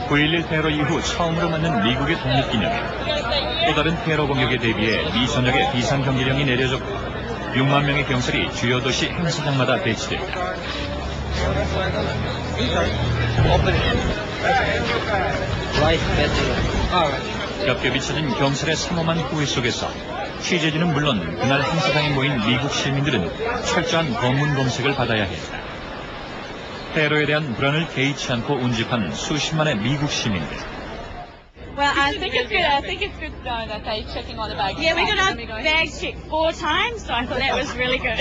9.11 테러 이후 처음으로 맞는 미국의 독립기념일. 또 다른 테러 공격에 대비해 미 전역에 비상경비령이 내려졌고 6만 명의 경찰이 주요 도시 행사장마다 배치됐다. 겹겹이 쳐진 경찰의 삼엄한 호위 속에서 취재진은 물론 그날 행사장에 모인 미국 시민들은 철저한 검문 검색을 받아야 했다. 테러에 대한 불안을 개의치 않고 운집한 수십만의 미국 시민들. Well, I think it's good. I think it's good that they're checking on the bags. Yeah, we got our bags checked 4 times, so I thought that was really good.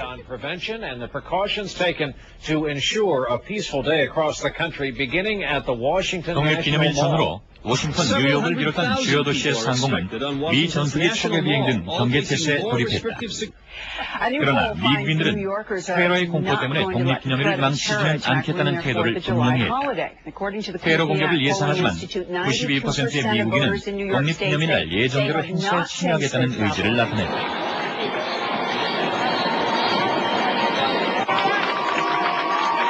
On prevention and the precautions taken to ensure a peaceful day across the country, beginning at the Washington 독립기념일 National Mall. 전후로 워싱턴, 뉴욕을 비롯한 주요 도시의 상공은 미 전투기 초계 비행 등 경계 태세에 돌입했다. 그러나 미국인들은 테러의 공포 때문에 독립기념일을 망치지는 않겠다는 태도를 분명히 했다. 테러 공격을 예상하지만 92%의 미국인은 독립기념일날 예정대로 행사에 참여하겠다는 의지를 나타냈다.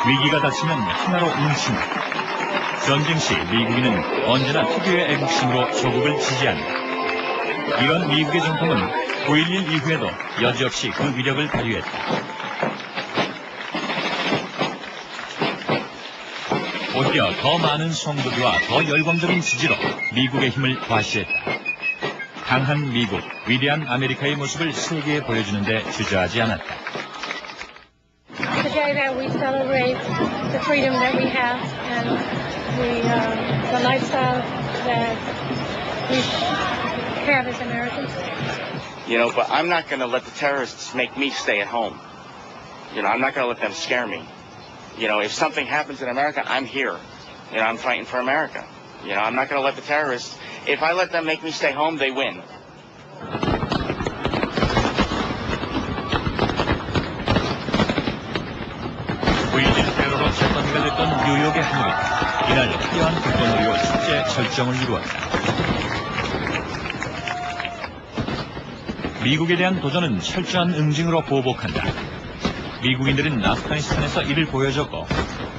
위기가 닥치면 하나로 뭉친다. 전쟁 시 미국인은 언제나 특유의 애국심으로 조국을 지지한다. 이런 미국의 정통은 9.11 이후에도 여지없이 그 위력을 발휘했다. 오히려 더 많은 성도들과 더 열광적인 지지로 미국의 힘을 과시했다. 강한 미국, 위대한 아메리카의 모습을 세계에 보여주는 데 주저하지 않았다. Today that we celebrate the freedom that we have and the lifestyle that we have as Americans. You know, but I'm not going to let the terrorists make me stay at home. You know, I'm not going to let them scare me. You know, if something happens in America, I'm here. You know, I'm fighting for America. You know, I'm not going to let the terrorists, if I let them make me stay home, they win. 테러로 재건비가 됐던 뉴욕의 하늘은 이날 화려한 불꽃놀이로 축제 절정을 이루었다. 미국에 대한 도전은 철저한 응징으로 보복한다. 미국인들은 아프가니스탄에서 이를 보여줬고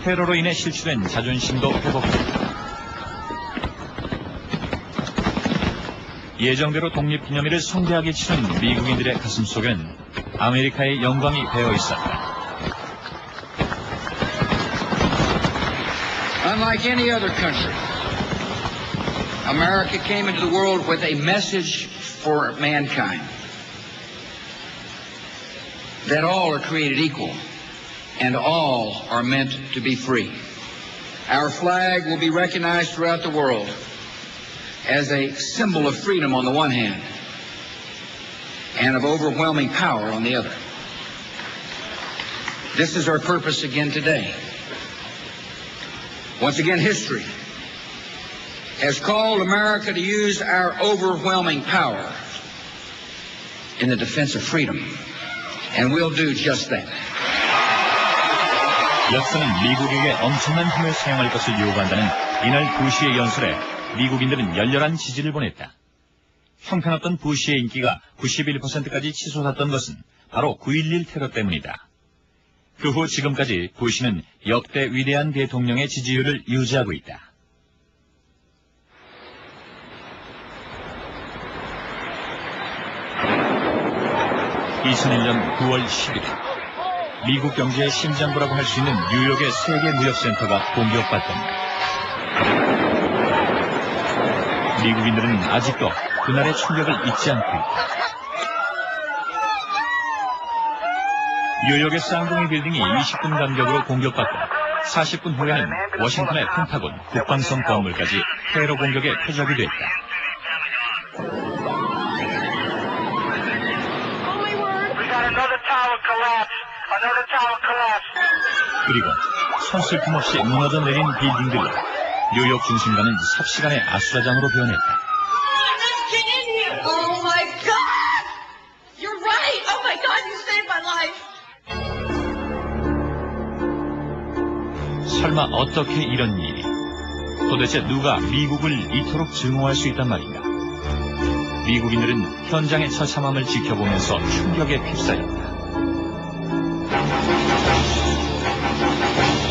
테러로 인해 실추된 자존심도 회복했다. 예정대로 독립기념일을 성대하게 치른 미국인들의 가슴속에는 아메리카의 영광이 배어 있었다. Unlike any other country, America came into the world with a message for mankind. That all are created equal, and all are meant to be free. Our flag will be recognized throughout the world as a symbol of freedom on the one hand, and of overwhelming power on the other. This is our purpose again today. Once again, history has called America to use our overwhelming power in the defense of freedom, and we'll do just that. 역사는 미국에게 엄청난 힘을 사용할 것을 요구한다는 이날 부시의 연설에 미국인들은 열렬한 지지를 보냈다. 형편없던 부시의 인기가 91%까지 치솟았던 것은 바로 9.11 테러 때문이다. 그 후 지금까지 부시는 역대 위대한 대통령의 지지율을 유지하고 있다. (2001년 9월 10일) 미국 경제의 심장부라고 할 수 있는 뉴욕의 세계무역센터가 공격받던다. 미국인들은 아직도 그날의 충격을 잊지 않고 있다. 뉴욕의 쌍둥이 빌딩이 20분 간격으로 공격받고 40분 후에는 워싱턴의 펜타곤, 국방성 건물까지 테러 공격의 표적이 됐다. 그리고 손쓸품 없이 무너져 내린 빌딩들로 뉴욕 중심가는 삽시간의 아수라장으로 변했다. Oh my God! You're right! Oh my God, you saved my life! 설마 어떻게 이런 일이? 도대체 누가 미국을 이토록 증오할 수 있단 말인가? 미국인들은 현장의 처참함을 지켜보면서 충격에 휩싸였다.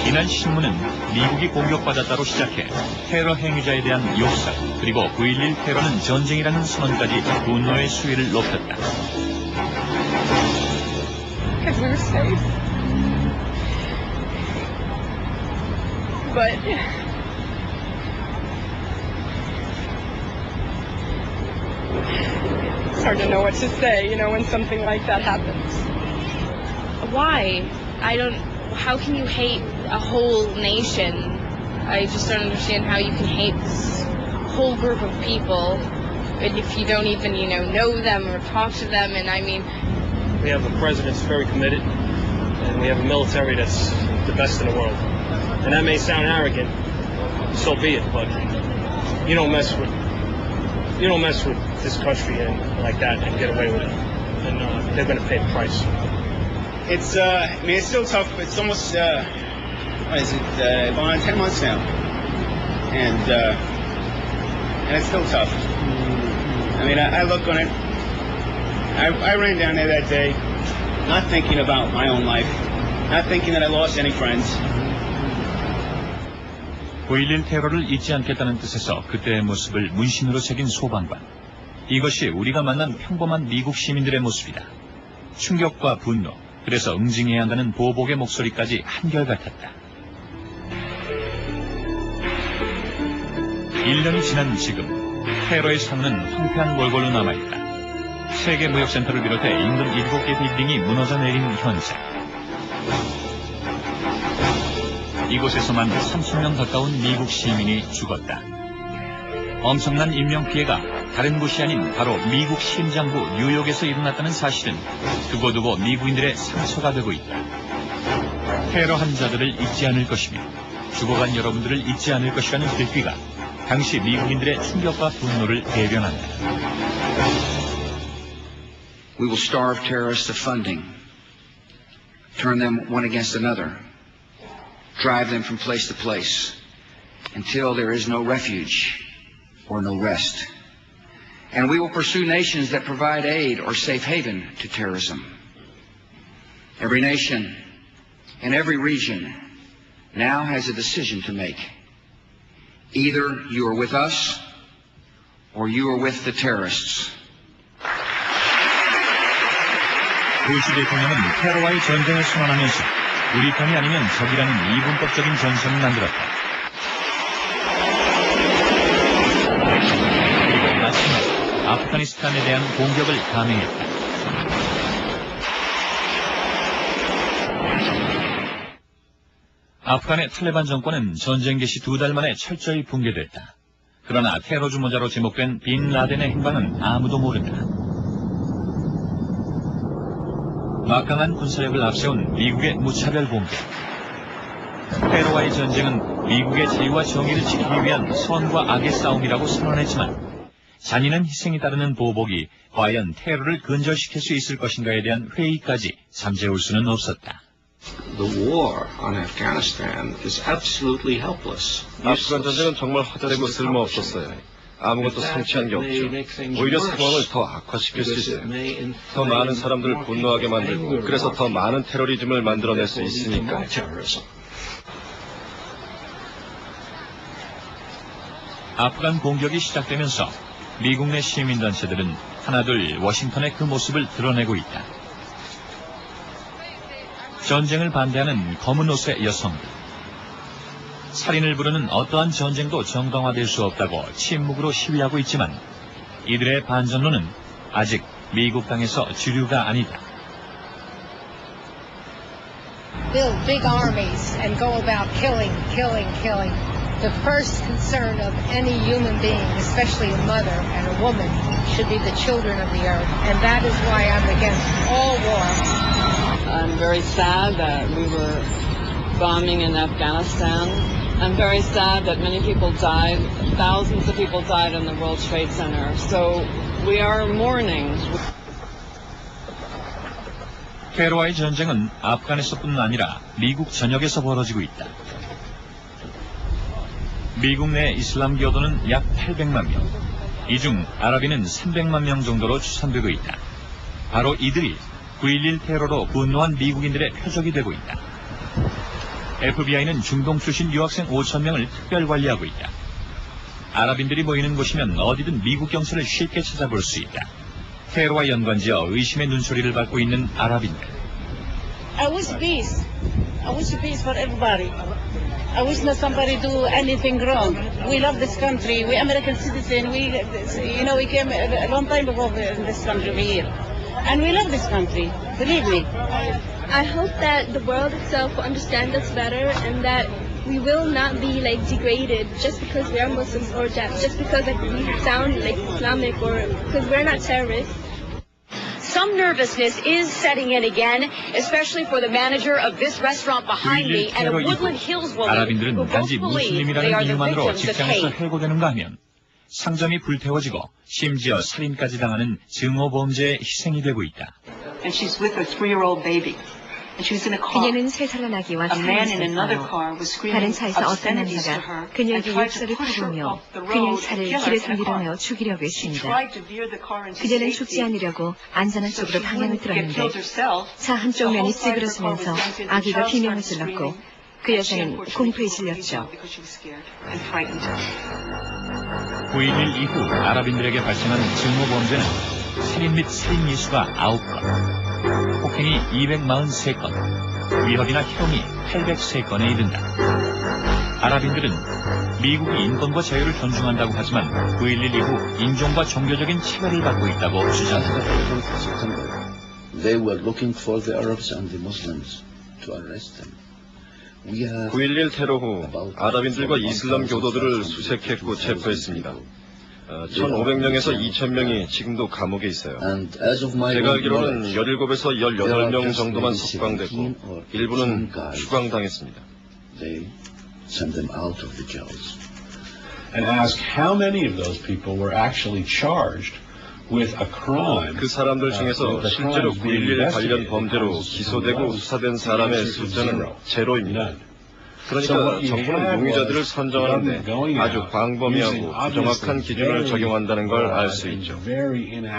이날 이날 신문은 미국이 공격받았다로 시작해 테러 행위자에 대한 욕설, 그리고 9.11 테러는 전쟁이라는 선언까지 분노의 수위를 높였다. Because we were safe. But it's hard to know what to say, when something like that happens. Why? How can you hate a whole nation? I just don't understand how you can hate this whole group of people if you don't even, know them or talk to them. And I mean, we have a president that's very committed, and we have a military that's the best in the world. And that may sound arrogant, so be it, but you don't mess with this country and like that and get away with it. And they're going to pay the price. It's still tough. It's almost, going on 10 months now. And it's still tough. I mean, I look on it. I ran down there that day, not thinking about my own life, not thinking that I lost any friends. 9.11 테러를 잊지 않겠다는 뜻에서 그때의 모습을 문신으로 새긴 소방관. 이것이 우리가 만난 평범한 미국 시민들의 모습이다. 충격과 분노, 그래서 응징해야 한다는 보복의 목소리까지 한결같았다. 1년이 지난 지금 테러의 상흔은 황폐한 몰골로 남아있다. 세계무역센터를 비롯해 인근 7개 빌딩이 무너져 내린 현장. 이곳에서만 30명 가까운 미국 시민이 죽었다. 엄청난 인명피해가 다른 곳이 아닌 바로 미국 심장부 뉴욕에서 일어났다는 사실은 두고두고 미국인들의 상처가 되고 있다. 테러 환자들을 잊지 않을 것이며 죽어간 여러분들을 잊지 않을 것이라는 글귀가 당시 미국인들의 충격과 분노를 대변한다. We will starve terrorists of funding, turn them one against another, drive them from place to place, until there is no refuge or no rest. And we will pursue nations that provide aid or safe haven to terrorism. Every nation in every region now has a decision to make. Either you are with us or you are with the terrorists. 부시 대통령은 테러와의 전쟁을 선언하면서 우리 편이 아니면 적이라는 이분법적인 전선을 만들었다. 그리고 마지막 아프가니스탄에 대한 공격을 감행했다. 아프간의 탈레반 정권은 전쟁 개시 2달 만에 철저히 붕괴됐다. 그러나 테러 주모자로 지목된 빈 라덴의 행방은 아무도 모른다. 막강한 군사력을 앞세운 미국의 무차별 공격. 테러와의 전쟁은 미국의 자유와 정의를 지키기 위한 선과 악의 싸움이라고 선언했지만 잔인한 희생이 따르는 보복이 과연 테러를 근절시킬 수 있을 것인가에 대한 회의까지 잠재울 수는 없었다. The war on Afghanistan is absolutely helpless. 아프간 전쟁은 정말 허전하고 쓸모없었어요. 아무것도 성취한 게 없죠. 오히려 상황을 더 악화시킬 수 있어요. 더 많은 사람들을 분노하게 만들고 그래서 더 많은 테러리즘을 만들어낼 수 있으니까. 아프간 공격이 시작되면서 미국 내 시민단체들은 하나둘 워싱턴의 그 모습을 드러내고 있다. 전쟁을 반대하는 검은 옷의 여성들. 살인을 부르는 어떠한 전쟁도 정당화될 수 없다고 침묵으로 시위하고 있지만 이들의 반전론은 아직 미국 땅에서 주류가 아니다. Build big armies and go about killing. The first concern of any human being, especially a mother and a woman, should be the children of the earth. And that is why I'm against all war. I'm very sad that we were bombing in Afghanistan. I'm very sad that many people died. Thousands of people died in the World Trade Center. So we are mourning. 테러와의 전쟁은 아프간에서뿐 아니라 미국 전역에서 벌어지고 있다. 미국 내 이슬람 교도는 약 800만 명, 이 중 아랍인은 300만 명 정도로 추산되고 있다. 바로 이들이 9.11 테러로 분노한 미국인들의 표적이 되고 있다. FBI는 중동 출신 유학생 5,000명을 특별 관리하고 있다. 아랍인들이 모이는 곳이면 어디든 미국 경찰을 쉽게 찾아볼 수 있다. 테러와 연관지어 의심의 눈초리를 받고 있는 아랍인들. I wish peace. I wish peace for everybody. I wish not somebody do anything wrong. We love this country. We American citizens. We came a long time ago in this country here, and we love this country. Believe me. I hope that the world itself will understand us better and that we will not be like degraded just because we are Muslims or just because like we sound like Islamic or because we're not terrorists. Some nervousness is setting in again, especially for the manager of this restaurant behind me and a Woodland Hills woman 아랍인들은 who both 단지 believe they are 무슬림이라는 the 이유만으로 victims of 직장에서 hate. 해고되는가 하면 상점이 불태워지고 심지어 살인까지 당하는 증오범죄의 희생이 되고 있다. And she's with her 3-year-old baby. And she was in a car. 그녀는 3살 아기와 A man in another 차에 car was 있었어요. screaming 다른 차에서 어떤 obscenities to 남자가 her 그녀에게 and tried to 욕설을 push her 퍼부으며 off the 그녀의 road 차를 and kill her 길에서 in a car. 밀어내어 죽이려고 She 했습니다. tried to veer the car into 그녀는 죽지 safety. 않으려고 안전한 So 쪽으로 she 방향을 wouldn't get 틀었는데 killed herself. 차 한쪽 The 면이 whole side of the car was 찌그러지면서 dented. The 아기가 child 비명을 started 질렀고 screaming. 그 여자는 공포에 질렸죠. Because she was scared and frightened. 9.11 이후 아랍인들에게 발생한 증오범죄는 살인 및 살인 미수가 9건, 폭행이 243건, 위협이나 희롱이 803건에 이른다. 아랍인들은 미국이 인권과 자유를 존중한다고 하지만 9.11 이후 인종과 종교적인 차별을 받고 있다고 주장한다. They were looking for the Arabs and the Muslims to arrest them. 9.11 테러 후 아랍인들과 이슬람 교도들을 수색했고 체포했습니다. 1,500명에서 2,000명이 지금도 감옥에 있어요. 제가 알기로는 17에서 18명 정도만 석방됐고 일부는 추방당했습니다. And ask how many of those people were actually charged with a crime. 그 사람들 중에서 실제로 9.11 관련 범죄로 기소되고 수사된 사람의 숫자는 제로입니다. 그러니까 정부는 용의자들을 선정하는데 아주 광범위하고 부정확한 기준을 적용한다는 걸 알 수 있죠.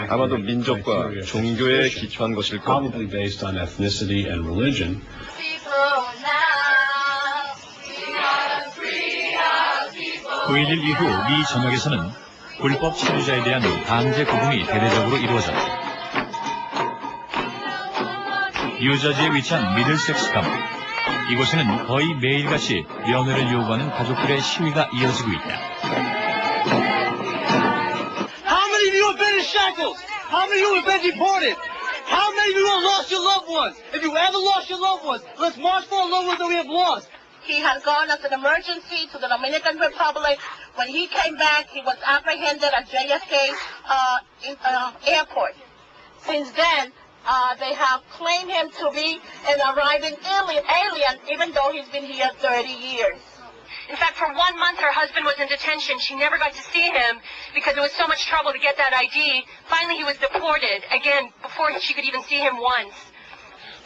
아마도 민족과 종교에 기초한 것일 겁니다. 9.11 이후 미 전역에서는 불법 체류자에 대한 강제 구금이 대대적으로 이루어졌다. 뉴저지에 위치한 미들섹스 감옥. 이곳에는 거의 매일같이 면회를 요구하는 가족들의 시위가 이어지고 있다. How many of you have been in shackles? How many of you have been deported? How many of you have lost your loved ones? If you ever lost your loved ones, let's march for our loved ones that we have lost. He had gone as an emergency to the Dominican Republic. When he came back, he was apprehended at JFK airport. Since then, they have claimed him to be an arriving alien, even though he's been here 30 years. In fact, for 1 month, her husband was in detention. She never got to see him because it was so much trouble to get that ID. Finally, he was deported, again, before she could even see him once.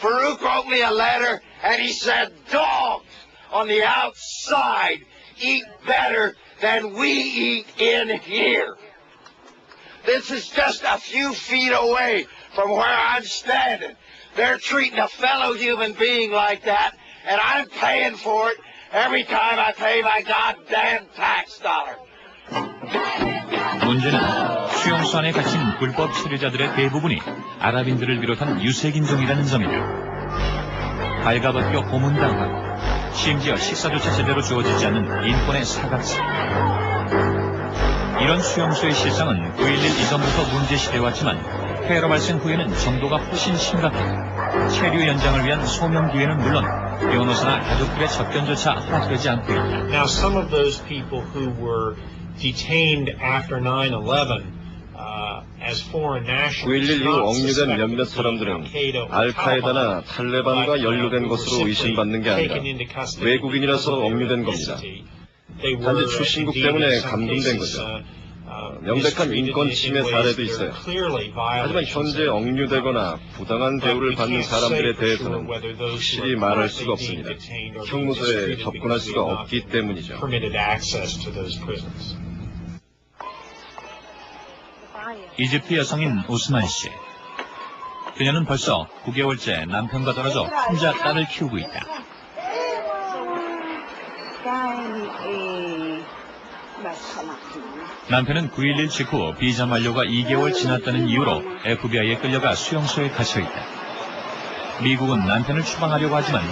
Farouk wrote me a letter, and he said, dogs on the outside eat better than we eat in here. This is just a few feet away from where I'm standing. They're treating a fellow human being like that, and I'm paying for it every time I pay my goddamn tax dollar. 문제는 수용소 안에 갇힌 불법 체류자들의 대부분이 아랍인들을 비롯한 유색인종이라는 점이다. 발가벗겨 고문당하고 심지어 식사조차 제대로 주어지지 않는 인권의 사각지. 이런 수용소의 실상은 9.11 이전부터 문제시되어 왔지만 테러 발생 후에는 정도가 훨씬 심각하다. 체류 연장을 위한 소명 기회는 물론 변호사나 가족들의 접견조차 허락되지 않고 있다. Now, some of those people who were detained after 9/11 as foreign nationals. 9.11 이후 억류된 몇몇 사람들은 알카에다나 탈레반과 연루된 것으로 의심받는 게 아니라 외국인이라서 억류된 겁니다. 단지 출신국 때문에 감금된 거죠. 명백한 인권 침해 사례도 있어요. 하지만 현재 억류되거나 부당한 대우를 받는 사람들에 대해서는 확실히 말할 수가 없습니다. 형무소에 접근할 수가 없기 때문이죠. 이집트 여성인 우스만 씨. 그녀는 벌써 9개월째 남편과 떨어져 혼자 딸을 키우고 있다. 남편은 9.11 직후 비자 만료가 2개월 지났다는 이유로 FBI에 끌려가 수용소에 갇혀 있다. 미국은 남편을 추방하려고 하지만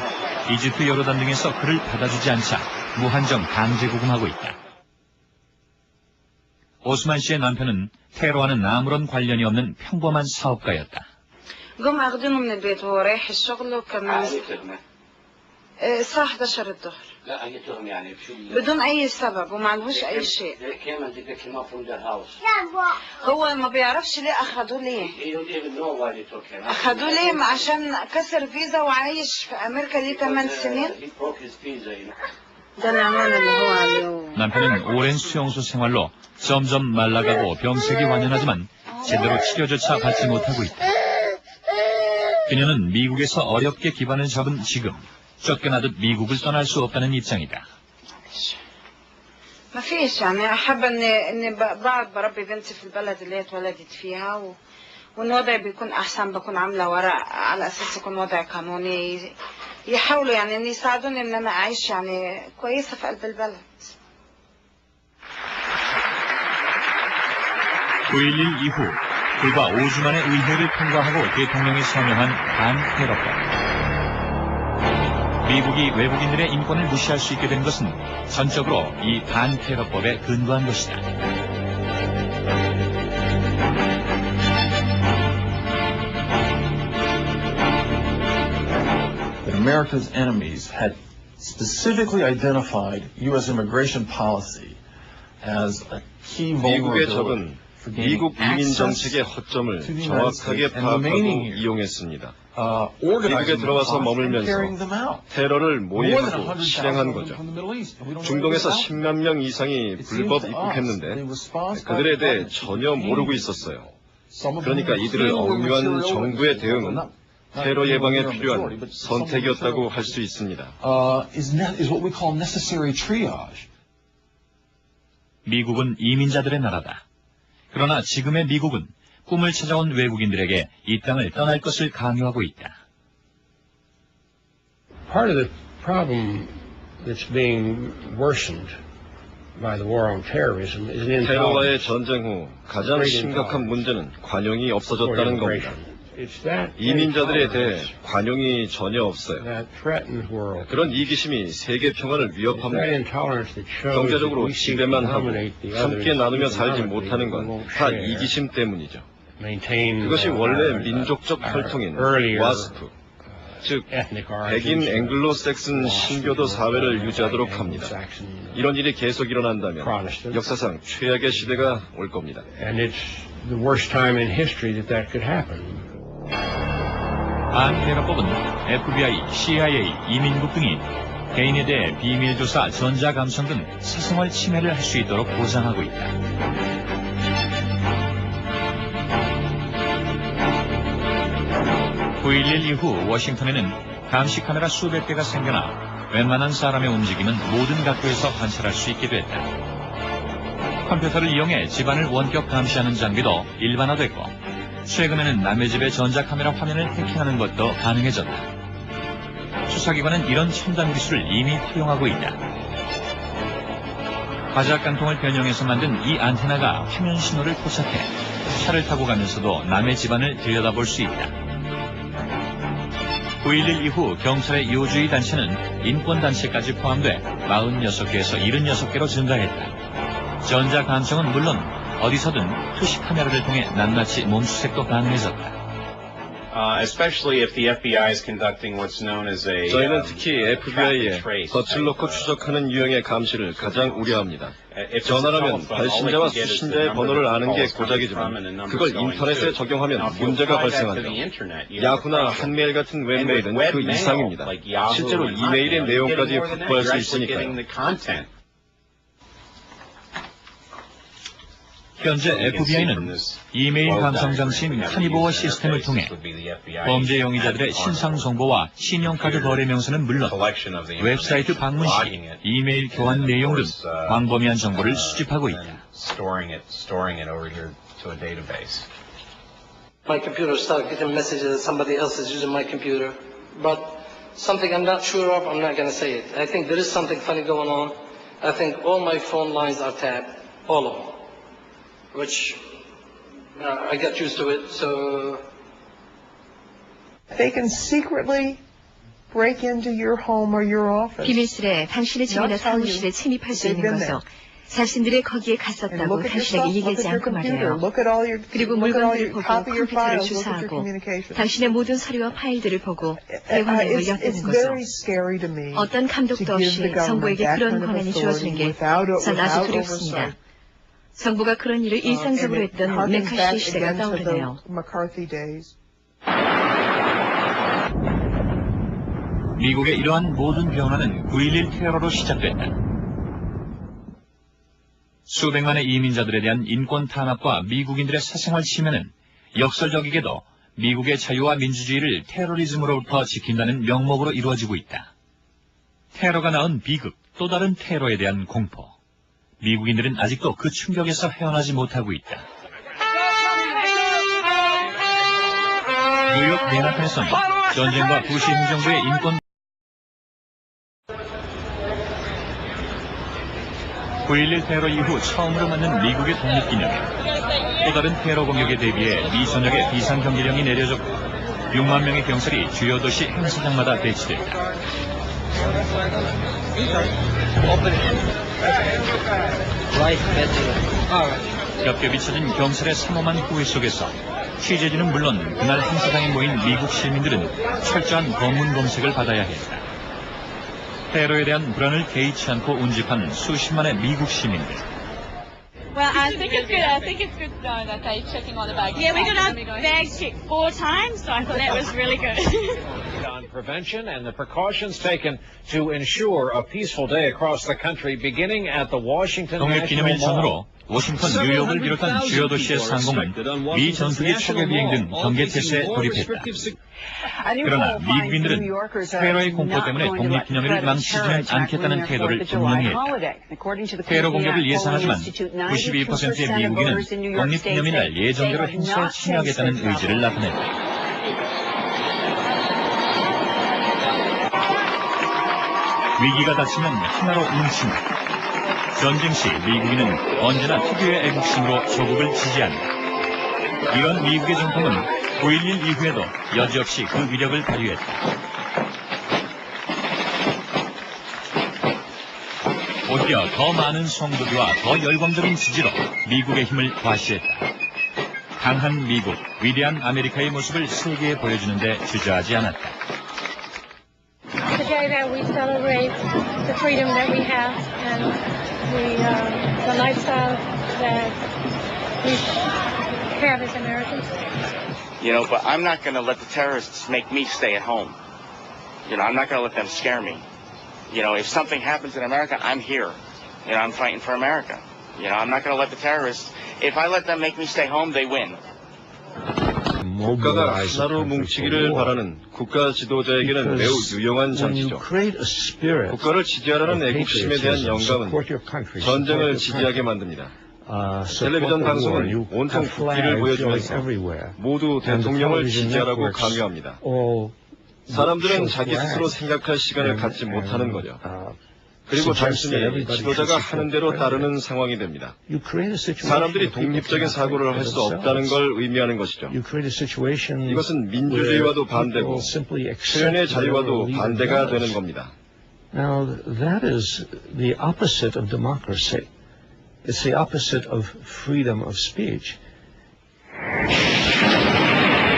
이집트 요르단 등에서 그를 받아주지 않자 무한정 강제 구금하고 있다. 오스만 씨의 남편은 테러와는 아무런 관련이 없는 평범한 사업가였다. قام اخذينه من البيت وهو رايح الشغل وكان الساعة 11 الظهر لا أي تهم يعني بدون أي سبب وما لهوش أي شيء. هو ما بيعرفش ليه أخذوه ليه. أخذوه ليه عشان كسر فيزا وعايش في أمريكا ليه 8 سنين. ده العنوان اللي هو عليه. 남편은 오랜 수용소 생활로 점점 말라가고 병색이 완연하지만 제대로 치료조차 받지 못하고 있다. 그녀는 미국에서 어렵게 기반을 잡은 지금 쫓겨나듯 미국을 떠날 수 없다는 입장이다. ما فيش يعني حابة إني بقعد بربي بنتي في البلد اللي هي اتولدت فيها وإن وضعي بيكون أحسن بكون عاملة ورق على أساس يكون وضعي قانوني يحاولوا يعني إن يساعدوني إن أنا أعيش يعني كويسة في قلب البلد. 9.11 이후 불과 5주 만에 의회를 통과하고 대통령이 서명한 반테러법. 미국이 외국인들의 인권을 무시할 수 있게 된 것은 전적으로 이 반테러법에 근거한 것이다. That America's enemies had specifically identified U.S. immigration policy as a key 미국의 vulnerability. 적은 미국 이민 정책의 허점을 정확하게 파악하고 이용했습니다. 미국에 들어와서 머물면서 테러를 모의하고 실행한 거죠. 중동에서 10만 명 이상이 불법 입국했는데 그들에 대해 전혀 모르고 있었어요. 그러니까 이들을 억류한 정부의 대응은 테러 예방에 필요한 선택이었다고 할 수 있습니다. 미국은 이민자들의 나라다. 그러나 지금의 미국은 꿈을 찾아온 외국인들에게 이 땅을 떠날 것을 강요하고 있다. Part of the problem that's being worsened by the war on terrorism is the 테러와의 전쟁 후 가장 심각한 문제는 관용이 없어졌다는 겁니다. 이민자들에 대해 관용이 전혀 없어요. 그런 이기심이 세계 평화를 위협합니다. 경제적으로 지배만 하고 함께 나누며 살지 못하는 건 다 이기심 때문이죠. 그것이 원래 민족적 혈통인 와스프, 즉 백인 앵글로색슨 신교도 사회를 유지하도록 합니다. 이런 일이 계속 일어난다면 역사상 최악의 시대가 올 겁니다. 반테러법은 FBI, CIA, 이민국 등이 개인에 대해 비밀조사, 전자감청 등 사생활 침해를 할 수 있도록 보장하고 있다. (9.11) 이후 워싱턴에는 감시 카메라 수백 개가 생겨나 웬만한 사람의 움직임은 모든 각도에서 관찰할 수 있게 됐다. 컴퓨터를 이용해 집안을 원격 감시하는 장비도 일반화됐고 최근에는 남의 집의 전자카메라 화면을 해킹하는 것도 가능해졌다. 수사기관은 이런 첨단 기술을 이미 활용하고 있다. 바지락깡통을 변형해서 만든 이 안테나가 화면 신호를 포착해 차를 타고 가면서도 남의 집안을 들여다볼 수 있다. 9.11 이후 경찰의 요주의 단체는 인권단체까지 포함돼 46개에서 76개로 증가했다. 전자감청은 물론 어디서든 투시 카메라를 통해 낱낱이 몸수색도 가능해졌다. 저희는 특히 FBI에 덫을 놓고 추적하는 유형의 감시를 가장 우려합니다. 전화라면 발신자와 수신자의 번호를 아는 게 고작이지만 그걸 인터넷에 적용하면 문제가 발생하죠. 야후나 한메일 같은 웹메일은 그 이상입니다. 실제로 이메일의 내용까지 확보할 수 있으니까요. 현재 FBI는 이메일 감청 장치인 카니보어 시스템을 통해 범죄 용의자들의 신상 정보와 신용카드 거래 명세는 물론 웹사이트 방문 시 이메일 교환 내용 등 광범위한 정보를 수집하고 있다. My computer started getting messages that somebody else is using my computer, but something I'm not sure of, I'm not going to say it. I think there is something funny going on. I think all my phone lines are tapped, all of them, which I got used to it, so... They can secretly break into your home or your office. 비밀스레 당신의 집이나 사무실에 침입할 수 있는 것은 자신들이 거기에 갔었다고 당신에게 얘기하지 않고 말이에요. 그리고 물건들을 보고 컴퓨터를 주사하고 당신의 모든 서류와 파일들을 보고 대화내용을 엿드는 거죠. 어떤 감독도 없이 정부에게 그런 권한이 주어지는 게 전 아주 두렵습니다. 정부가 그런 일을 일상적으로 했던 메카시 시대가 떠오르네요. 미국의 이러한 모든 변화는 9.11 테러로 시작됐다. 수백만의 이민자들에 대한 인권 탄압과 미국인들의 사생활 침해는 역설적이게도 미국의 자유와 민주주의를 테러리즘으로부터 지킨다는 명목으로 이루어지고 있다. 테러가 낳은 비극, 또 다른 테러에 대한 공포. 미국인들은 아직도 그 충격에서 헤어나지 못하고 있다. 뉴욕 맨하탄에서는 전쟁과 부시 행정부의 인권 9.11 테러 이후 처음으로 맞는 미국의 독립기념일. 또 다른 테러 공격에 대비해 미 전역에 비상경비령이 내려졌고 6만 명의 경찰이 주요 도시 행사장마다 배치됐다. 겹겹이 쳐진 경찰의 삼엄한 호위 속에서 취재진은 물론 그날 행사장에 모인 미국 시민들은 철저한 검문 검색을 받아야 했다. 테러에 대한 불안을 개의치 않고 운집한 수십만의 미국 시민들. Well, I think it's good. I think it's good that they're checking on the bags. Yeah, we got our bags checked 4 times, so I thought that was really good. On prevention and the precautions taken to ensure a peaceful day across the country, beginning at the Washington 독립기념일 National Mall. 전후로 워싱턴, 뉴욕을 비롯한 주요 도시의 상공은 미 전투기 추계 비행 등 경계 태세에 돌입했다. 그러나 미국인들은 테러의 공포 때문에 독립기념일을 망치지는 않겠다는 태도를 분명히 했다. 테러 공격을 예상하지만 92%의 미국인은 독립기념일 날 예정대로 행사에 참여하겠다는 의지를 나타냈다. 위기가 닥치면 하나로 뭉친다. 전쟁 시 미국인은 언제나 특유의 애국심으로 조국을 지지한다. 이런 미국의 정통은 9.11 이후에도 여지없이 그 위력을 발휘했다. 오히려 더 많은 성도들과 더 열광적인 지지로 미국의 힘을 과시했다. 강한 미국, 위대한 아메리카의 모습을 세계에 보여주는 데 주저하지 않았다. Today that we celebrate the freedom that we have and the lifestyle that we have as Americans. You know, but I'm not going to let the terrorists make me stay at home. You know, I'm not going to let them scare me. You know, if something happens in America, I'm here. You know, I'm fighting for America. You know, I'm not going to let the terrorists, if I let them make me stay home, they win. 국가가 하나로 뭉치기를 바라는 국가 지도자에게는 매우 유용한 장치죠. 국가를 지지하라는 애국심에 대한 영감은 전쟁을 지지하게 만듭니다. 텔레비전 방송은 온통 국기를 보여주면서 모두 대통령을 지지하라고 강요합니다. 사람들은 자기 스스로 생각할 시간을 갖지 못하는 거죠. 그리고 단순히 지도자가 하는 대로 따르는 상황이 됩니다. 사람들이 독립적인 사고를 할 수 없다는 걸 의미하는 것이죠. 이것은 민주주의와도 반대고 표현의 자유와도 반대가 되는 겁니다. Now, that is the opposite of democracy. It's the opposite of freedom of speech.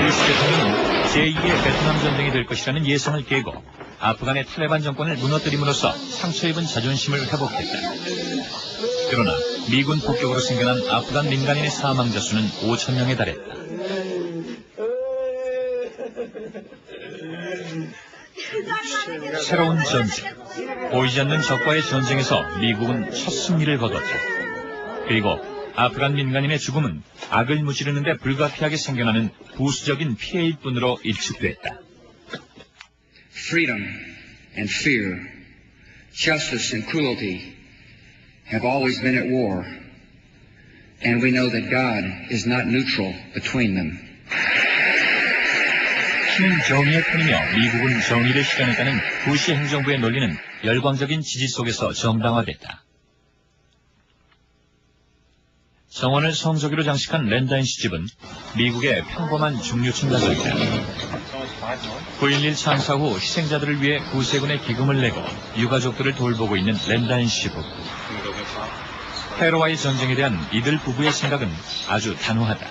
부시 대통령은 제2의 베트남 전쟁이 될 것이라는 예상을 깨고 아프간의 탈레반 정권을 무너뜨림으로써 상처 입은 자존심을 회복했다. 그러나 미군 폭격으로 생겨난 아프간 민간인의 사망자 수는 5,000명에 달했다. 새로운 전쟁, 보이지 않는 적과의 전쟁에서 미국은 첫 승리를 거뒀다. 그리고 아프간 민간인의 죽음은 악을 무찌르는 데 불가피하게 생겨나는 부수적인 피해일 뿐으로 일축됐다. Freedom and fear, justice and cruelty have always been at war, and we know that God is not neutral between them. 시는 정의의 편이며 미국은 정의를 실현했다는 부시 행정부의 논리는 열광적인 지지 속에서 정당화됐다. 정원을 성조기로 장식한 랜다인 씨 집은 미국의 평범한 중류층 가정이다. 9.11 참사 후 희생자들을 위해 구세군에 기금을 내고 유가족들을 돌보고 있는 랜다인 씨 부부. 테러와의 전쟁에 대한 이들 부부의 생각은 아주 단호하다.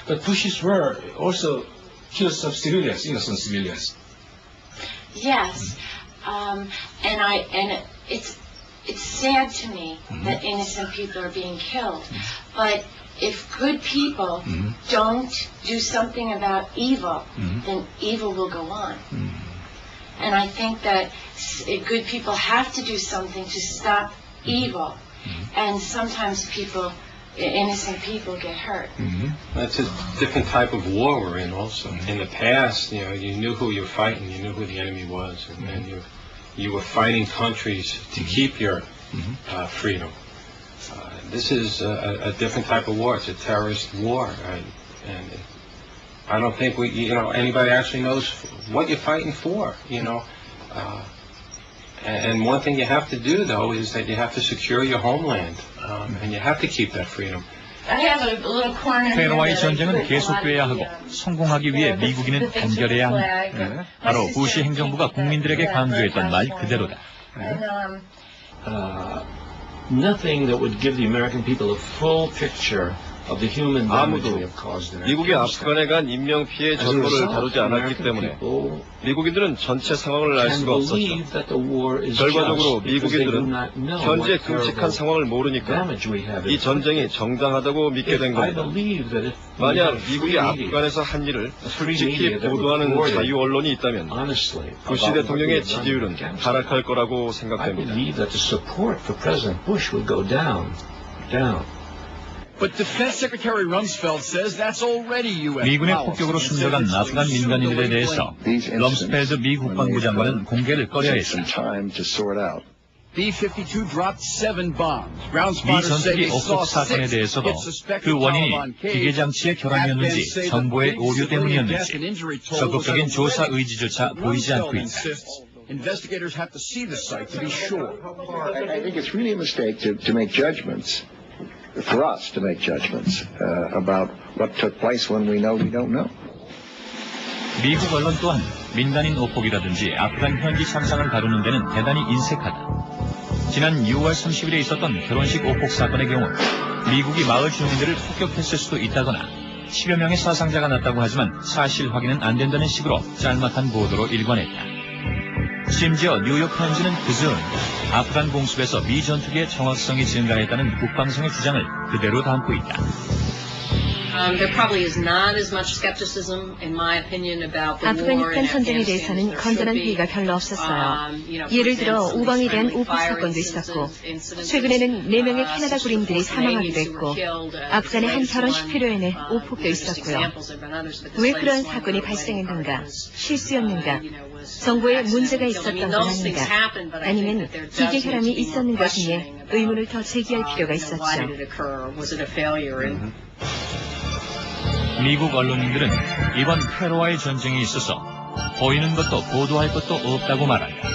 But Bushies were also killed some civilians, innocent civilians. Yes, and it's sad to me that innocent people are being killed. But if good people don't do something about evil, then evil will go on. And I think that good people have to do something to stop evil. And sometimes innocent people get hurt. That's a different type of war we're in also. In the past, you knew who you were fighting, you knew who the enemy was, and you were fighting countries to keep your freedom. This is a different type of war. It's a terrorist war, and I don't think anybody actually knows what you're fighting for. And one thing you have to do, though, is that you have to secure your homeland, and you have to keep that freedom. 테러와의 전쟁은 계속돼야 하고 성공하기 위해 미국인은 단결해야 한다. 바로 부시 행정부가 국민들에게 강조했던 말 그대로다. Nothing that would give the American people a full picture of the human damage we have caused in our 미국이 아프간에 간 인명피해 전부를 다루지 않았기 때문에 미국인들은 전체 상황을 알 수가 없었죠. 결과적으로 미국인들은 현재 끔찍한 상황을 모르니까 이 전쟁이 정당하다고 믿게 된 겁니다. 만약 미국이 아프간에서 한 일을 솔직히 보도하는 자유 언론이 있다면 부시 대통령의 지지율은 하락할 거라고 생각됩니다. 미군의 폭격으로 숨져간 아프간 민간인들에 대해서 럼스펠드 미 국방부 장관은 공개를 꺼려했다. 미 전투기 오폭 사건에 대해서도 그 원인이 기계장치의 결함이었는지 정보의 오류 때문이었는지 적극적인 조사 의지조차 보이지 않고 있다. Investigators have to see the site to be sure. I think it's really a mistake to make judgments. For us to make judgments about what took place when we know we don't know. 미국 언론 또한 민간인 오폭이라든지 아프간 현지 참상을 다루는 데는 대단히 인색하다. 지난 6월 30일에 있었던 결혼식 오폭 사건의 경우 미국이 마을 주민들을 폭격했을 수도 있다거나 10여 명의 사상자가 났다고 하지만 사실 확인은 안 된다는 식으로 짤막한 보도로 일관했다. 심지어 뉴욕타임즈는 그중 아프간 공습에서 미 전투기의 정확성이 증가했다는 국방성의 주장을 그대로 담고 있다. 아프가니스탄 전쟁에 대해서는 건전한 회의가 별로 없었어요. 예를 들어 우방에 대한 오폭 사건도 있었고 최근에는 4명의 캐나다 군인들이 사망하기도 했고 아프간의 한 결혼식 피로연에 오폭도 있었고요. 왜 그러한 사건이 발생했는가? 실수였는가? 정보에 문제가 있었던 건 아닌가? 아니면 기계 혈압이 있었는가 등의 의문을 더 제기할 필요가 있었죠. 미국 언론인들은 이번 테러와의 전쟁에 있어서 보이는 것도 보도할 것도 없다고 말한다.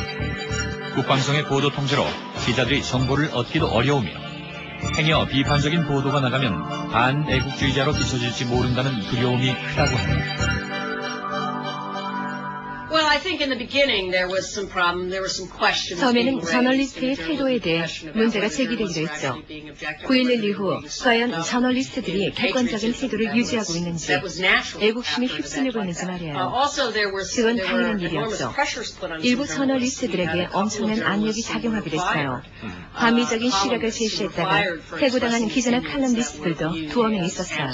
국방성의 보도 통제로 기자들이 정보를 얻기도 어려우며 행여 비판적인 보도가 나가면 반애국주의자로 비춰질지 모른다는 두려움이 크다고 한다. 처음에는 저널리스트의 태도에 대해 문제가 제기되기도 했죠. 9.11 이후 과연 저널리스트들이 객관적인 태도를 유지하고 있는지, 애국심이 휩쓸리고 있는지 말이에요. 그건 당연한 일이었죠. 일부 저널리스트들에게 엄청난 압력이 작용하기도 했어요. 합리적인 시각을 제시했다가 해고당한 기자나 칼럼니스트들도 두어 명 있었어요.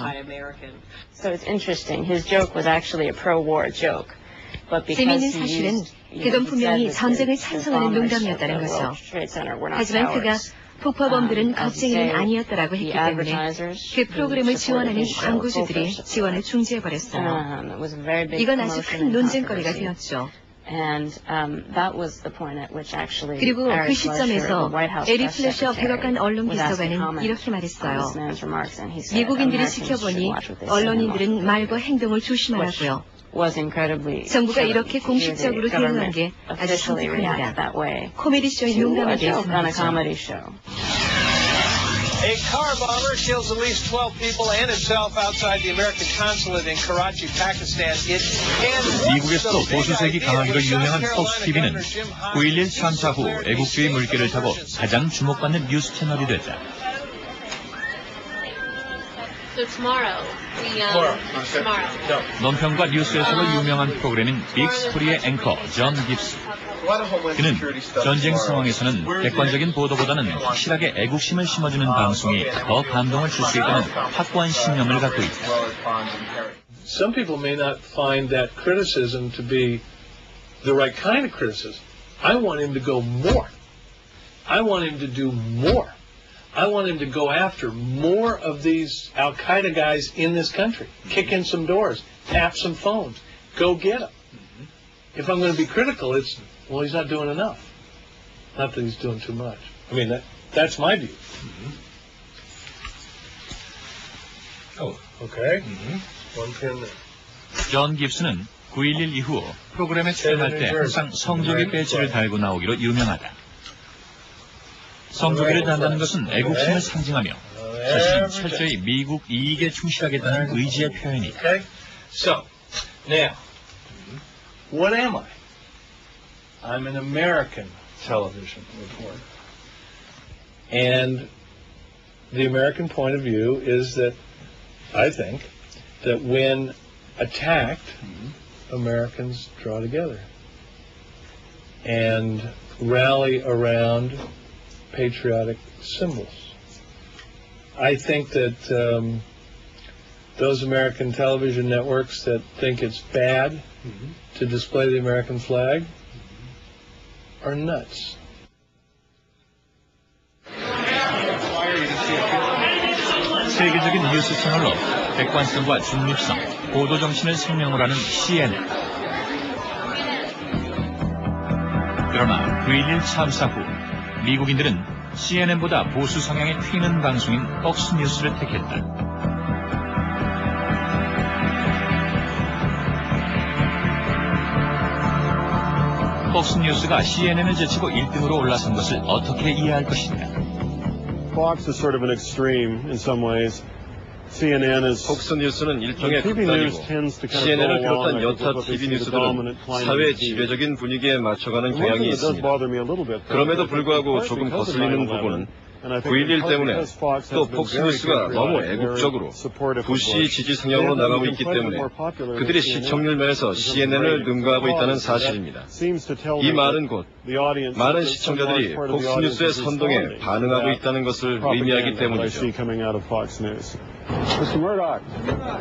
So it's interesting. His joke was actually a pro-war joke. 재미있는 사실은 그건 분명히 전쟁을 찬성하는 농담이었다는 거죠. 하지만 그가 폭파범들은 겁쟁이는 아니었다라고 했기 때문에 그 프로그램을 지원하는 광고주들이 지원을 중지해버렸어요. 이건 아주 큰 논쟁거리가 되었죠. 그리고 그 시점에서 에리 플래셔 백악관 언론비서관은 이렇게 말했어요. 미국인들이 지켜보니 언론인들은 말과 행동을 조심하라고요. 정부가 이렇게 공식적으로 대응한 게 아주 심각합니다. 코미디 쇼의 농담에 대해서 말이죠. A car bomber kills at least 12 people and himself outside the American consulate in Karachi, Pakistan. 미국에서도 보수색이 강하기로 유명한 폭스 TV는 9.11 참사 후 애국주의 물결을 타고 가장 주목받는 뉴스 채널이 됐다. 논평과 뉴스에서도 유명한 프로그램인 빅스토리의 앵커 존 깁스. 그는 전쟁 상황에서는 객관적인 보도보다는 확실하게 애국심을 심어주는 방송이 더 감동을 줄 수 있다는 확고한 신념을 갖고 있다. Some people may not find that criticism to be the right kind of criticism. I want him to go more. I want him to do more. I want him to go after more of these Al-Qaeda guys in this country. Kick in some doors, tap some phones, go get them. If I'm going to be critical, it's, well, he's not doing enough. Not that he's doing too much. I mean, that's my view. Oh, okay. One pin there. 존 깁스는 9.11 이후 프로그램에 출연할 때 항상 성조기 배지를 달고 나오기로 유명하다. 성조기를 단다는 것은 애국심을 상징하며 자신은 철저히 미국 이익에 충실하겠다는 의지의 표현이다. Okay. So, now, what am I? I'm an American television reporter. And the American point of view is that I think that when attacked, Americans draw together and rally around patriotic symbols. I think that those American television networks that think it's bad to display the American flag are nuts. 세계적인 뉴스 채널로 객관성과 중립성, 보도 정신을 생명으로 하는 CNN. 그러나 9.11 참사 후 미국인들은 CNN보다 보수 성향이 튀는 방송인 폭스 뉴스를 택했다. 폭스 뉴스가 CNN을 제치고 1등으로 올라선 것을 어떻게 이해할 것인가? Fox is sort of an extreme in some ways. CNN is 폭스 뉴스는 일종의 극단이고 CNN을 비롯한 여타 TV 뉴스들은 사회 지배적인 분위기에 맞춰가는 경향이 있습니다. 그럼에도 불구하고 조금 거슬리는 부분은 9.11 때문에 또 폭스 뉴스가 너무 애국적으로 부시 지지 성향으로 나가고 있기 때문에 그들이 시청률 면에서 CNN을 능가하고 있다는 사실입니다. 이 말은 곧 많은 시청자들이 폭스 뉴스의 선동에 반응하고 있다는 것을 의미하기 때문이죠. Mr. Murdoch,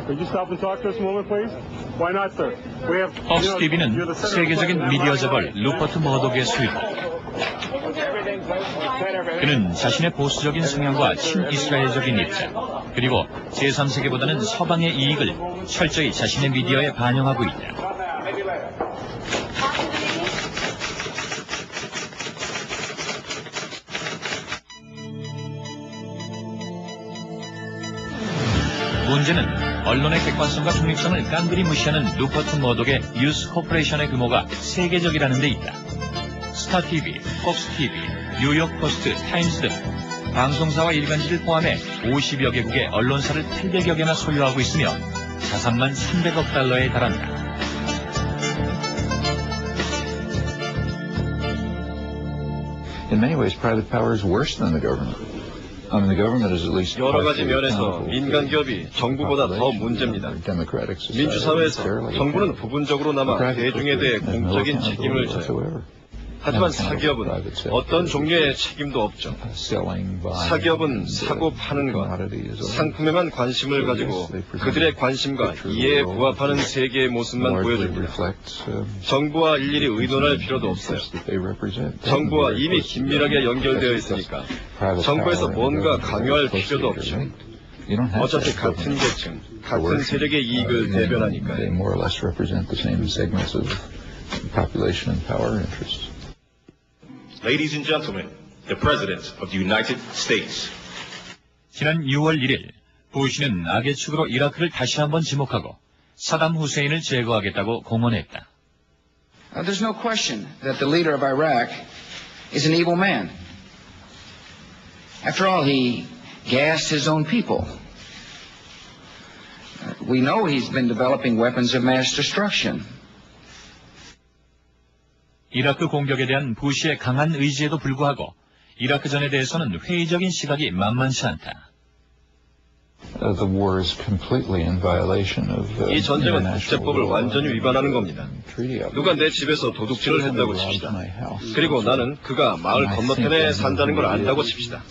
could you stop and talk to us a moment, please? Why not, sir? We have. 폭스 TV는 세계적인 미디어 재벌 루퍼트 머독의 수입. 그는 자신의 보수적인 성향과 친이스라엘적인 입장, 그리고 제3세계보다는 서방의 이익을 철저히 자신의 미디어에 반영하고 있다. 문제는 언론의 객관성과 중립성을 깡그리 무시하는 루퍼트 머독의 뉴스 코퍼레이션의 규모가 세계적이라는 데 있다. 스타TV, 폭스TV, 뉴욕포스트, 타임스 등 방송사와 일간지를 포함해 50여 개국의 언론사를 800여 개나 소유하고 있으며 자산만 300억 달러에 달한다. In many ways, private power is worse than the government. 여러 가지 면에서 민간 기업이 정부보다 더 문제입니다. 민주사회에서 정부는 부분적으로나마 대중에 대해 공적인 책임을 져요. 하지만 사기업은 어떤 종류의 책임도 없죠. 사기업은 사고 파는 것, 상품에만 관심을 가지고 그들의 관심과 이해에 부합하는 세계의 모습만 보여줍니다. 정부와 일일이 의논할 필요도 없어요. 정부와 이미 긴밀하게 연결되어 있으니까 정부에서 뭔가 강요할 필요도 없죠. 어차피 같은 계층, 같은 세력의 이익을 대변하니까요. population and power interests. Ladies and gentlemen, the President of the United States. 지난 6월 1일 부시는 악의 축으로 이라크를 다시 한번 지목하고 사담 후세인을 제거하겠다고 공언했다. There's no question that the leader of Iraq is an evil man. After all, he gassed his own people. We know he's been developing weapons of mass destruction. 이라크 공격에 대한 부시의 강한 의지에도 불구하고 이라크전에 대해서는 회의적인 시각이 만만치 않다. The war is completely in violation of 이 전쟁은 국제법을 완전히 위반하는 겁니다. 누가 내 집에서 도둑질을 했다고 칩시다. 그리고 나는 그가 마을 건너편에 산다는 걸 안다고 칩시다.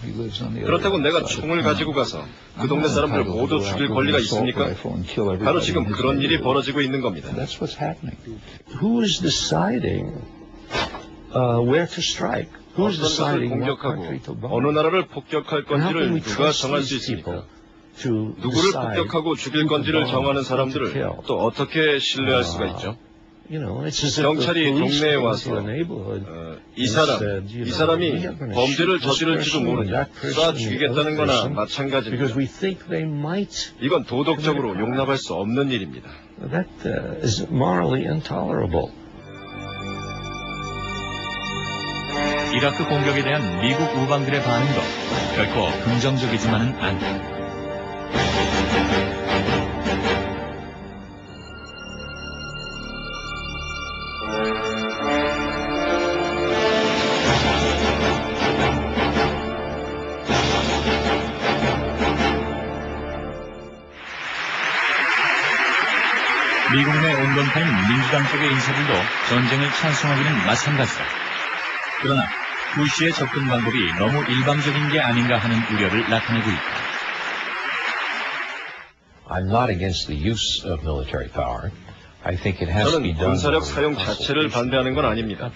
그렇다고 내가 총을 가지고 가서 그 동네 사람들 모두 죽일 권리가 있습니까? 바로 지금 그런 일이 벌어지고 있는 겁니다. Who is deciding where to strike? Who is 어떤 것을 deciding what 공격하고 country to bomb? 어느 나라를 폭격할 건지를 누가 정할 수 있습니까? 누구를 폭격하고 죽일 건지를 정하는 사람들을 또 어떻게 신뢰할 수가 있죠? 경찰이 동네에 와서 이 사람이 범죄를 저지를지도 모르니 쏴 죽이겠다는 거나 마찬가지입니다. 이건 도덕적으로 용납할 수 없는 일입니다. That is morally intolerable. 이라크 공격에 대한 미국 우방들의 반응도 결코 긍정적이지만은 않다. 미국 내 온건파인 민주당 쪽의 인사들도 전쟁을 찬성하기는 마찬가지다. 그러나 부시의 접근 방법이 너무 일방적인 게 아닌가 하는 우려를 나타내고 있다. I'm not against the use of military power. I think it has to be 저는 done. 군사력 사용 자체를 반대하는 건 아닙니다.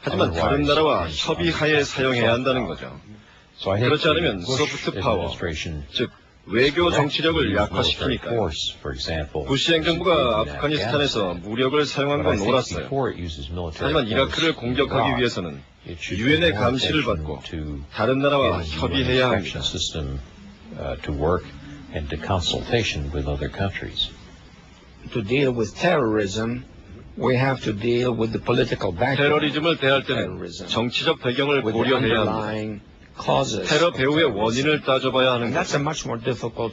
하지만 다른 나라와 협의하에 사용해야 한다는 거죠. 그렇지 않으면 소프트 파워, 즉 외교 정치력을 약화시키니까요. 부시 행정부가 아프가니스탄에서 무력을 사용한 건 옳았어요. 하지만 이라크를 공격하기 위해서는 유엔의 감시를 받고 다른 나라와 협의해야 합니다. And to consultation with other countries. To deal with terrorism, we have to deal with the political background. 테러리즘을 대할 때는 정치적 배경을 고려해야 합니다. 테러 배후의 원인을 따져봐야 하는 거죠.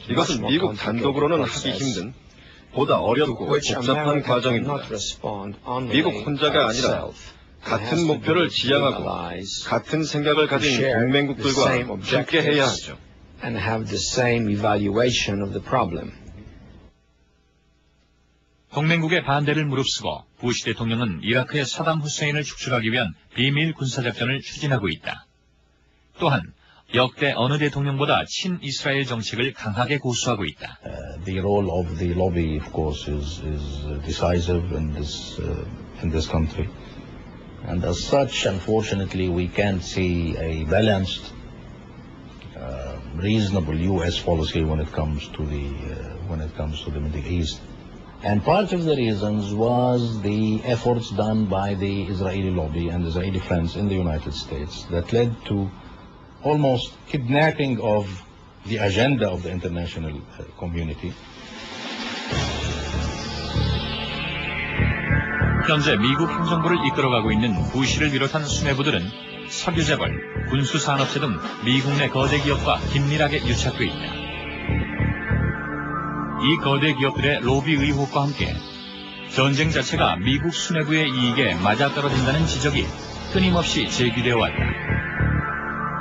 이것은 미국 단독으로는 하기 힘든 보다 어렵고 복잡한 과정입니다. 미국 혼자가 아니라 같은 목표를 지향하고 같은 생각을 가진 동맹국들과 함께 해야 하죠. And have the same evaluation of the problem. 동맹국의 반대를 무릅쓰고 부시 대통령은 이라크의 사담 후세인을 축출하기 위한 비밀 군사작전을 추진하고 있다. 또한 역대 어느 대통령보다 친이스라엘 정책을 강하게 고수하고 있다. The role of the lobby, of course, is decisive in this country, and as such, unfortunately, we can't see a balanced, reasonable U.S. policy when it comes to the Middle East. And part of the reasons was the efforts done by the Israeli lobby and Israeli friends in the United States that led to almost kidnapping of the agenda of the international community. 현재 미국 행정부를 이끌어가고 있는 부시를 비롯한 수뇌부들은 석유재벌, 군수산업체 등 미국 내 거대 기업과 긴밀하게 유착돼 있다. 이 거대 기업들의 로비 의혹과 함께 전쟁 자체가 미국 수뇌부의 이익에 맞아떨어진다는 지적이 끊임없이 제기되어 왔다.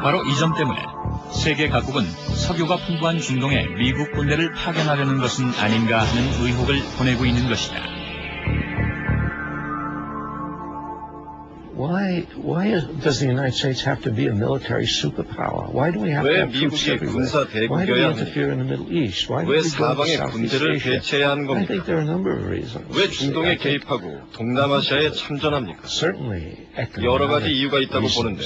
바로 이 점 때문에 세계 각국은 석유가 풍부한 중동에 미국 군대를 파견하려는 것은 아닌가 하는 의혹을 보내고 있는 것이다. Why does the United States have to be a military superpower? Why do we have to have troops everywhere? Why do we interfere in the Middle East? Why do we go to Southeast Asia? I think there are a number of reasons. 왜 중동에 개입하고 동남아시아에 참전합니까? Certainly, 여러 가지 이유가 있다고 보는데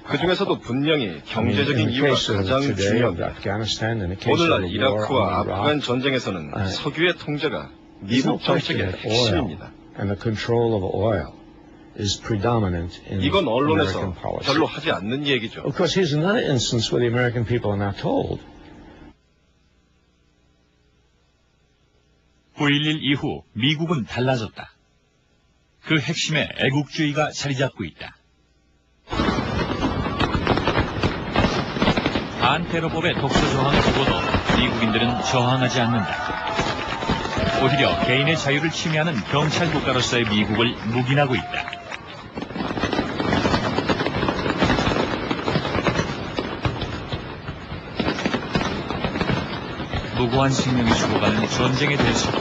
그 중에서도 분명히 경제적인 이유가 가장 중요합니다. 오늘날 이라크와 아프간 전쟁에서는 석유의 통제가 미국 정책의 핵심입니다. and the control of oil is predominant in 이건 언론에서 American policy. 별로 하지 않는 얘기죠. Of course, here's another instance where the American people are not told. 9.11 이후 미국은 달라졌다. 그 핵심에 애국주의가 자리잡고 있다. 반테러법의 독소 조항을 두고도 미국인들은 저항하지 않는다. 오히려 개인의 자유를 침해하는 경찰 국가로서의 미국을 묵인하고 있다. 무고한 생명이 죽어가는 전쟁에 대해서도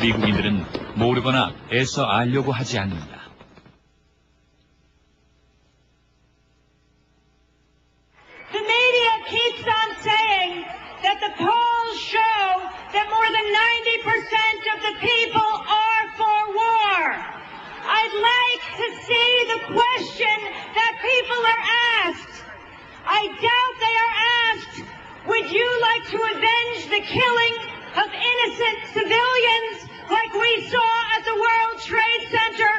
미국인들은 모르거나 애써 알려고 하지 않는다. The media keeps on saying that the polls show that more than 90% of the people are for war. I'd like to see the question that people are asked. I doubt they are asked, would you like to avenge the killing of innocent civilians like we saw at the World Trade Center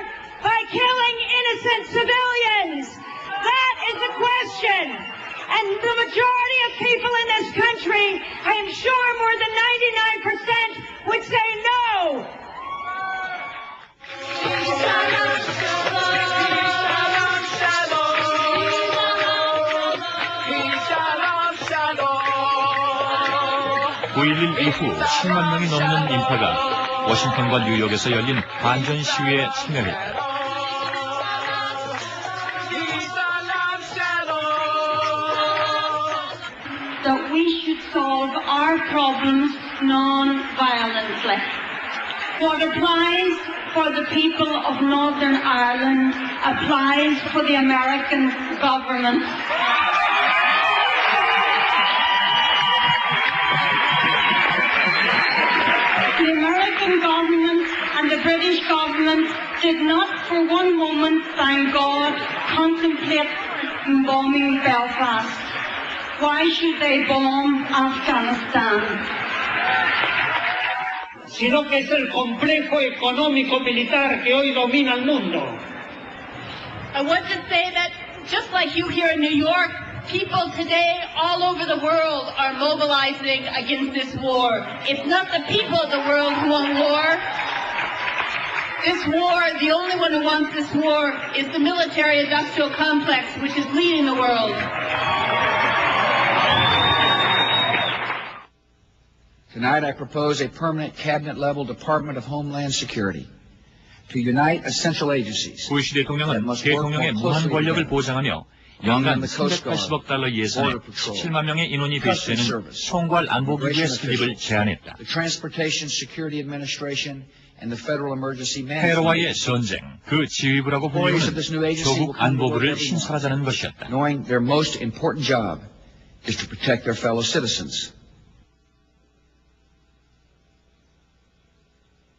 by killing innocent civilians? That is the question. And the majority of people in this country, I am sure more than 99% would say no. (9.11) 이후 10만 명이 넘는 인파가 워싱턴과 뉴욕에서 열린 반전 시위에 참여했다. That we should solve our problems non-violently. What applies for the people of Northern Ireland applies for the American government. The American government and the British government did not for one moment, thank God, contemplate bombing Belfast. Why should they bomb Afghanistan? Sino que es el complejo económico militar que hoy domina el mundo. I want to say that just like you here in New York, people today all over the world are mobilizing against this war. It's not the people of the world who want war. This war, the only one who wants this war is the military-industrial complex, which is leading the world. Tonight I propose a permanent cabinet-level Department of Homeland Security to unite essential agencies. 부시 대통령은 대통령의 무한 권력을 보장하며 연간 380억 달러 예산에 17만 명의 인원이 배치되는 총괄 안보기구의 설립을 제안했다. The Transportation Security Administration and the Federal Emergency Management. 테러와의 전쟁, 그 지휘부라고 불리는 조국 안보부를 신설하자는 것이었다. Knowing their most important job is to protect their fellow citizens.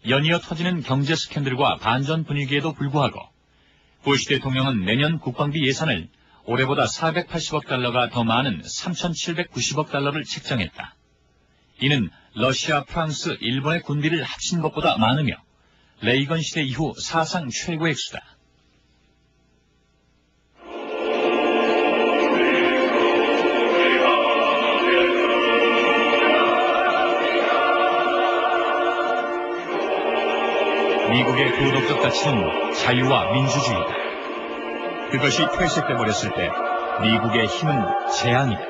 연이어 터지는 경제 스캔들과 반전 분위기에도 불구하고 부시 대통령은 내년 국방비 예산을 올해보다 480억 달러가 더 많은 3,790억 달러를 책정했다. 이는 러시아, 프랑스, 일본의 군비를 합친 것보다 많으며 레이건 시대 이후 사상 최고의 수다. 미국의 도덕적 가치는 자유와 민주주의다. 그것이 퇴색돼 버렸을 때 미국의 힘은 재앙이다.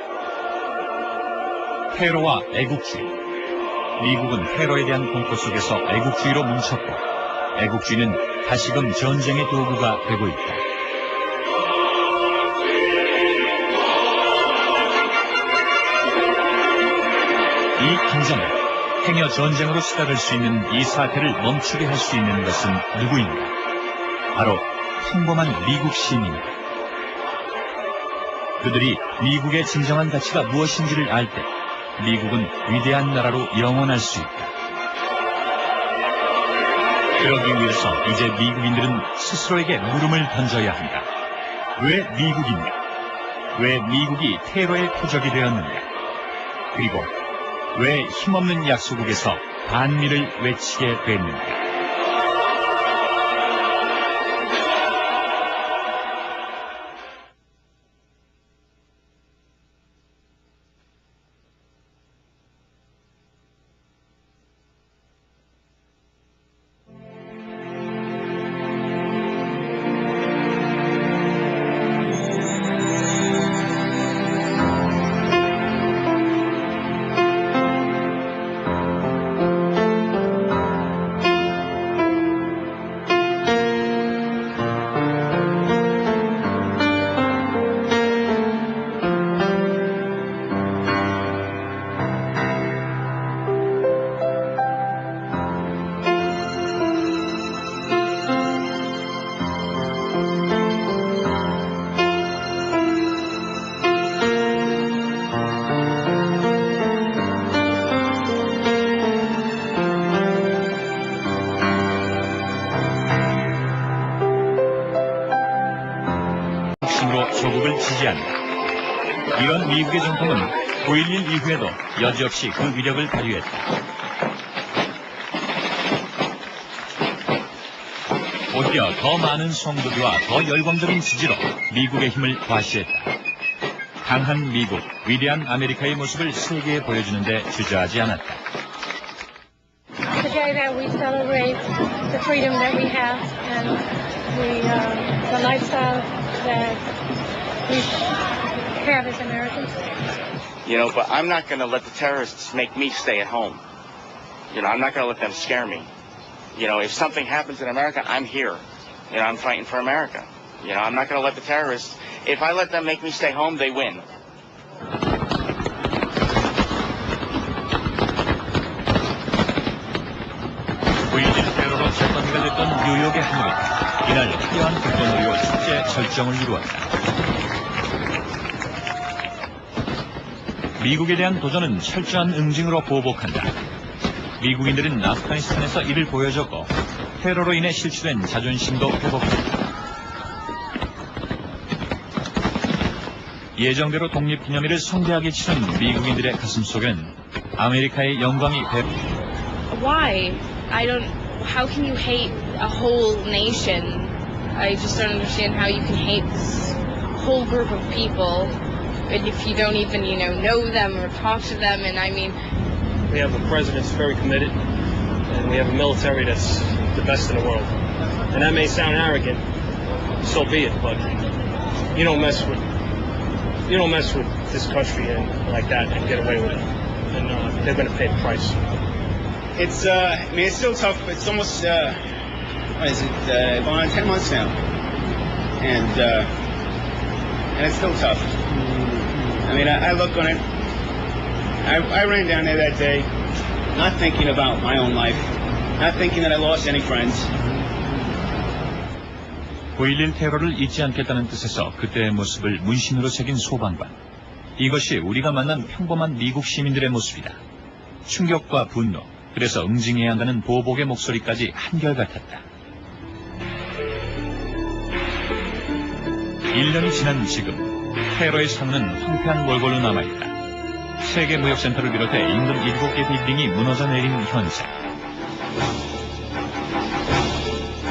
테러와 애국주의. 미국은 테러에 대한 공포 속에서 애국주의로 뭉쳤고 애국주의는 다시금 전쟁의 도구가 되고 있다. 이 긴장을 행여 전쟁으로 치달을 수 있는 이 사태를 멈추게 할 수 있는 것은 누구인가? 바로 평범한 미국 시민이다. 그들이 미국의 진정한 가치가 무엇인지를 알 때 미국은 위대한 나라로 영원할 수 있다. 그러기 위해서 이제 미국인들은 스스로에게 물음을 던져야 한다. 왜 미국이냐? 왜 미국이 테러의 표적이 되었느냐? 그리고 왜 힘없는 약소국에서 반미를 외치게 됐는가? 핵심으로 조국을 지지한다. 이런 미국의 정통은 9.11 이후에도 여지없이 그 위력을 발휘했다. 오히려 더 많은 성도들과 더 열광적인 지지로 미국의 힘을 과시했다. 강한 미국, 위대한 아메리카의 모습을 세계에 보여주는 데 주저하지 않았다. Today that we celebrate the freedom that we have and the lifestyle that we have as Americans. You know, but I'm not going to let the terrorists make me stay at home. You know, I'm not going to let them scare me. You know, if something happens in America, I'm here. You know, I'm fighting for America. You know, I'm not going to let the terrorists, if I let them make me stay home, they win. 테러로 재건기가 됐던 뉴욕의 하늘은 이날 화려한 불꽃놀이와 축제 절정을 이루었다. 미국에 대한 도전은 철저한 응징으로 보복한다. 미국인들은 아프가니스탄에서 이를 보여줬고 테러로 인해 실추된 자존심도 회복했다. 예정대로 독립기념일을 성대하게 치른 미국인들의 가슴속에는 아메리카의 영광이 Why? How can you hate a whole nation? I just don't understand how you can hate this whole group of people if you don't even, know them or talk to them. And I mean, we have a president that's very committed, and we have a military that's the best in the world. And that may sound arrogant, so be it, but you don't mess with this country and like that and get away with it. And they're going to pay the price. It's still tough. It's almost, going on 10 months now. And it's still tough. I mean, I look on it. I ran down there that day, not thinking about my own life, not thinking that I lost any friends. 9.11 테러를 잊지 않겠다는 뜻에서 그때의 모습을 문신으로 새긴 소방관. 이것이 우리가 만난 평범한 미국 시민들의 모습이다. 충격과 분노, 그래서 응징해야 한다는 보복의 목소리까지 한결같았다. 1년이 지난 지금 테러의 상흔은 황폐한 몰골로 남아있다. 세계무역센터를 비롯해 인근 7개 빌딩이 무너져 내린 현장.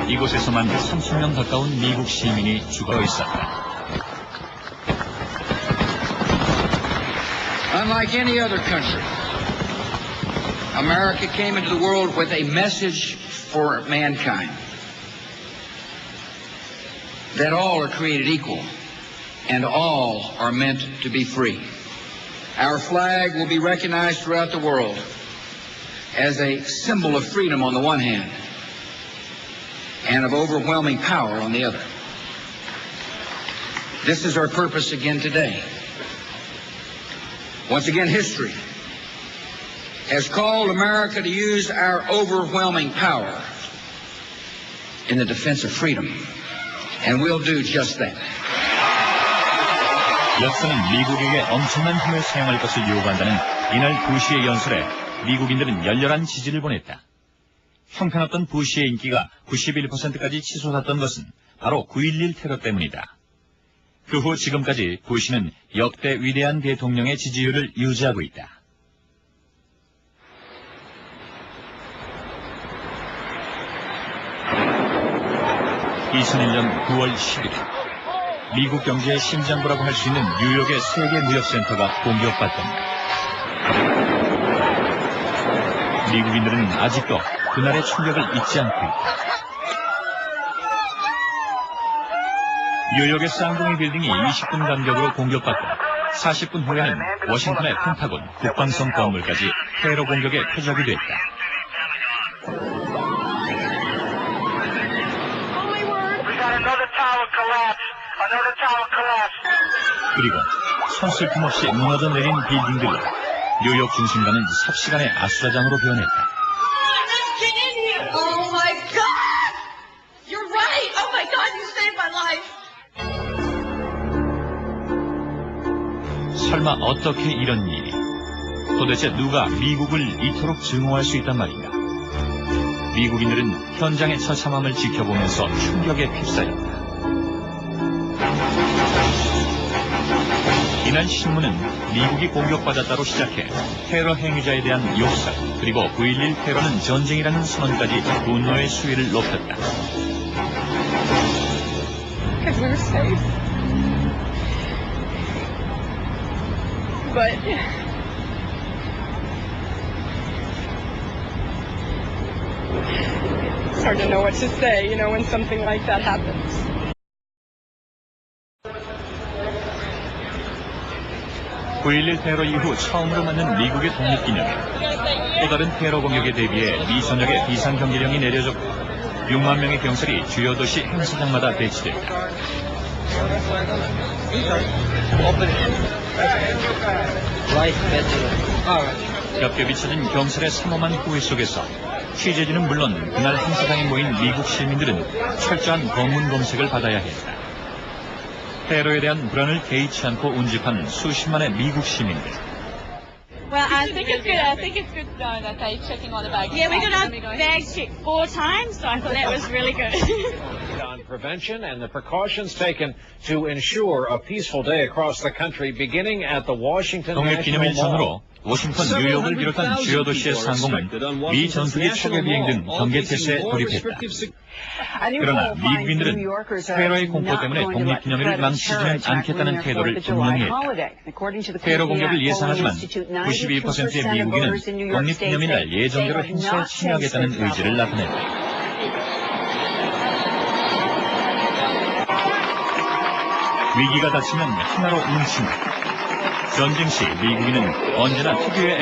이곳에서만 30명 가까운 미국 시민이 죽어 있었다. Unlike any other country, America came into the world with a message for mankind. That all are created equal, and all are meant to be free. Our flag will be recognized throughout the world as a symbol of freedom on the one hand, and of overwhelming power on the other. This is our purpose again today. Once again, history has called America to use our overwhelming power in the defense of freedom, and we'll do just that. 역사는 미국에게 엄청난 힘을 사용할 것을 요구한다는 이날 부시의 연설에 미국인들은 열렬한 지지를 보냈다. 형편없던 부시의 인기가 91%까지 치솟았던 것은 바로 9.11 테러 때문이다. 그 후 지금까지 부시는 역대 위대한 대통령의 지지율을 유지하고 있다. (2001년 9월 11일) 미국 경제의 심장부라고 할 수 있는 뉴욕의 세계무역센터가 공격받던다. 미국인들은 아직도 그날의 충격을 잊지 않고 있다. 뉴욕의 쌍둥이 빌딩이 20분 간격으로 공격받고 40분 후에는 워싱턴의 펜타곤, 국방성 건물까지 테러 공격의 표적이 됐다. 그리고 손쓸품 없이 무너져 내린 빌딩들로 뉴욕 중심가는 삽시간의 아수라장으로 변했다. Oh my God! You're right! Oh my God, you saved my life! 설마 어떻게 이런 일이? 도대체 누가 미국을 이토록 증오할 수 있단 말인가? 미국인들은 현장의 처참함을 지켜보면서 충격에 휩싸였다. 이날 신문은 미국이 공격받았다로 시작해 테러 행위자에 대한 욕설, 그리고 9.11 테러는 전쟁이라는 선언까지 분노의 수위를 높였다. Because we were safe. But it's hard to know what to say, when something like that happens. (9.11) 테러 이후 처음으로 맞는 미국의 독립기념일. 또 다른 테러 공격에 대비해 미 전역에 비상경비령이 내려졌고 6만 명의 경찰이 주요 도시 행사장마다 배치됐다. 겹겹이 쳐진 경찰의 삼엄한 호위 속에서 취재진은 물론 그날 행사장에 모인 미국 시민들은 철저한 검문 검색을 받아야 했다. 테러에 대한 불안을 개의치 않고 운집한 수십만의 미국 시민들. Well, I think it's good. I think it's good that they're checking on the bags. Yeah, we got our bags checked 4 times, so I thought that was really good. On prevention and the precautions taken to ensure a peaceful day across the country, beginning at the Washington 독립기념일 National Mall. 전후로 워싱턴, 뉴욕을 비롯한 주요 도시의 상공은 미 전투기 추계 비행 등 경계 태세에 돌입했다. 그러나 미국인들은 테러의 공포 때문에 독립기념일을 망치지는 않겠다는 태도를 분명히 했다. 테러 공격을 예상하지만 92%의 미국인은 독립기념일 날 예정대로 행사에 참여하겠다는 의지를 나타냈다. 위기가 닥치면 하나로 뭉친다. 전쟁 시 미국인은 언제나 특유의